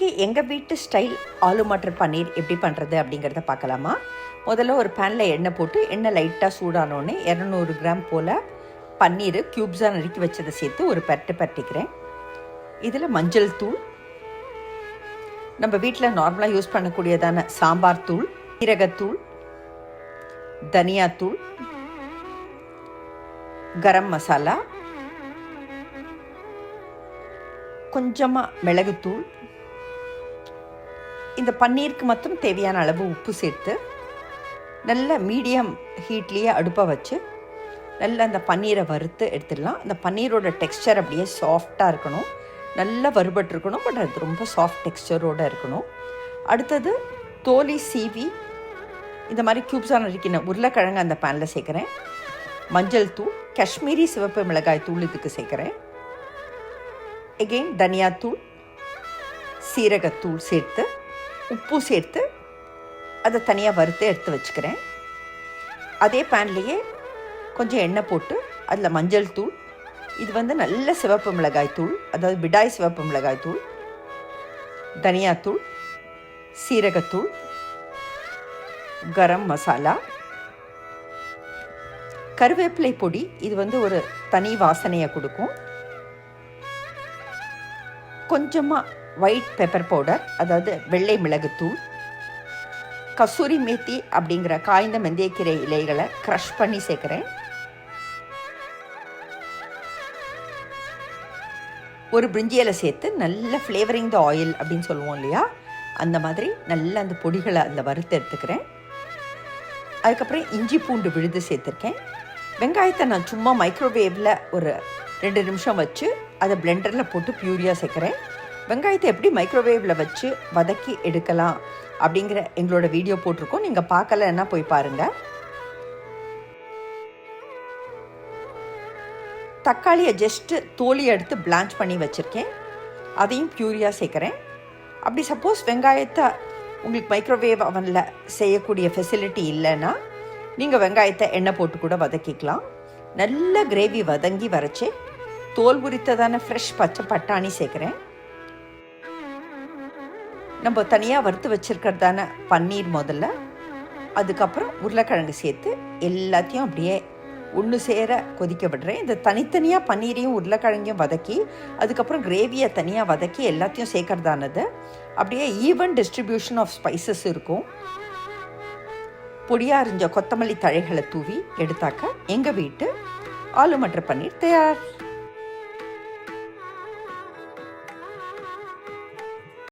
இன்றைக்கி எங்கள் வீட்டு ஸ்டைல் ஆலு மட்டர் பன்னீர் எப்படி பண்ணுறது அப்படிங்கிறத பார்க்கலாமா. முதல்ல ஒரு பேனில் எண்ணெய் போட்டு எண்ணெய் லைட்டாக சூடானோடனே 200 கிராம் போல் பன்னீர் க்யூப்ஸாக நறுக்கி வச்சதை சேர்த்து ஒரு பரட்டிக்கிறேன். இதில் மஞ்சள் தூள், நம்ம வீட்டில் நார்மலாக யூஸ் பண்ணக்கூடியதான சாம்பார் தூள், சீரகத்தூள், தனியாத்தூள், கரம் மசாலா, கொஞ்சமாக மிளகுத்தூள், இந்த பன்னீருக்கு மட்டும் தேவையான அளவு உப்பு சேர்த்து நல்ல மீடியம் ஹீட்லேயே அடுப்பை வச்சு நல்லா அந்த பன்னீரை வறுத்து எடுத்துடலாம். அந்த பன்னீரோட டெக்ஸ்சர் அப்படியே சாஃப்டாக இருக்கணும், நல்லா வறுபட்டுருக்கணும், பட் அது ரொம்ப சாஃப்ட் டெக்ஸ்சரோடு இருக்கணும். அடுத்தது தோலி சீவி இந்த மாதிரி க்யூப்ஸாக நறுக்கின உருளைக்கிழங்கு அந்த பேனில் சேர்க்குறேன். மஞ்சள் தூள், காஷ்மீரி சிவப்பு மிளகாய் தூள் இதுக்கு சேர்க்குறேன். எகெயின் தனியாத்தூள், சீரகத்தூள் சேர்த்து உப்பு சேர்த்து அதை தனியாக வறுத்து எடுத்து வச்சுக்கிறேன். அதே பேன்லேயே கொஞ்சம் எண்ணெய் போட்டு அதில் மஞ்சள் தூள், இது நல்ல சிவப்பு மிளகாய் தூள், அதாவது பிடாய் சிவப்பு மிளகாய் தூள், தனியாத்தூள், சீரகத்தூள், கரம் மசாலா, கருவேப்பிலை பொடி, இது ஒரு தனி வாசனையை கொடுக்கும். கொஞ்சமாக ஒயிட் பெப்பர் பவுடர், அதாவது வெள்ளை மிளகுத்தூள், கசூரி மேத்தி அப்படிங்கிற காய்ந்த மெந்தியக்கீரை இலைகளை க்ரஷ் பண்ணி சேர்க்குறேன். ஒரு பிரிஞ்சியலை சேர்த்து நல்ல ஃப்ளேவரிங் த ஆயில் அப்படின்னு சொல்லுவோம் இல்லையா, அந்த மாதிரி நல்ல அந்த பொடிகளை அதில் வறுத்து எடுத்துக்கிறேன். அதுக்கப்புறம் இஞ்சி பூண்டு விழுது சேர்த்துருக்கேன். வெங்காயத்தை நான் சும்மா மைக்ரோவேவில் ஒரு 2 நிமிஷம் வச்சு அதை பிளெண்டரில் போட்டு பியூரியாக சேர்க்குறேன். வெங்காயத்தை எப்படி மைக்ரோவேவில் வச்சு வதக்கி எடுக்கலாம் அப்படிங்கிற எங்களோட வீடியோ போட்டிருக்கோம், நீங்கள் பார்க்கலன்னா போய் பாருங்கள். தக்காளியை ஜஸ்ட்டு தோலி எடுத்து பிளான்ச் பண்ணி வச்சுருக்கேன், அதையும் பியூரியாக சேர்க்குறேன். அப்படி சப்போஸ் வெங்காயத்தை உங்களுக்கு மைக்ரோவேவ் அவனில் செய்யக்கூடிய ஃபெசிலிட்டி இல்லைன்னா நீங்கள் வெங்காயத்தை எண்ணெய் போட்டு கூட வதக்கிக்கலாம். நல்ல கிரேவி வதங்கி வரைச்சி தோல் உரித்ததான ஃப்ரெஷ் பச்சை பட்டாணி சேர்க்குறேன். நம்ம தனியாக வறுத்து வச்சுருக்கிறதான பன்னீர் முதல்ல, அதுக்கப்புறம் உருளைக்கிழங்கு சேர்த்து எல்லாத்தையும் அப்படியே ஒன்று சேர கொதிக்க விடுறேன். இந்த தனித்தனியாக பன்னீரையும் உருளைக்கிழங்கையும் வதக்கி அதுக்கப்புறம் கிரேவியை தனியாக வதக்கி எல்லாத்தையும் சேர்க்கறதானது அப்படியே ஈவன் டிஸ்ட்ரிபியூஷன் ஆஃப் ஸ்பைசஸ் இருக்கும். பொடியாக அரிஞ்ச கொத்தமல்லி தழைகளை தூவி எடுத்தாக்க எங்கள் வீட்டு ஆலு மட்டர் பன்னீர் தயார்.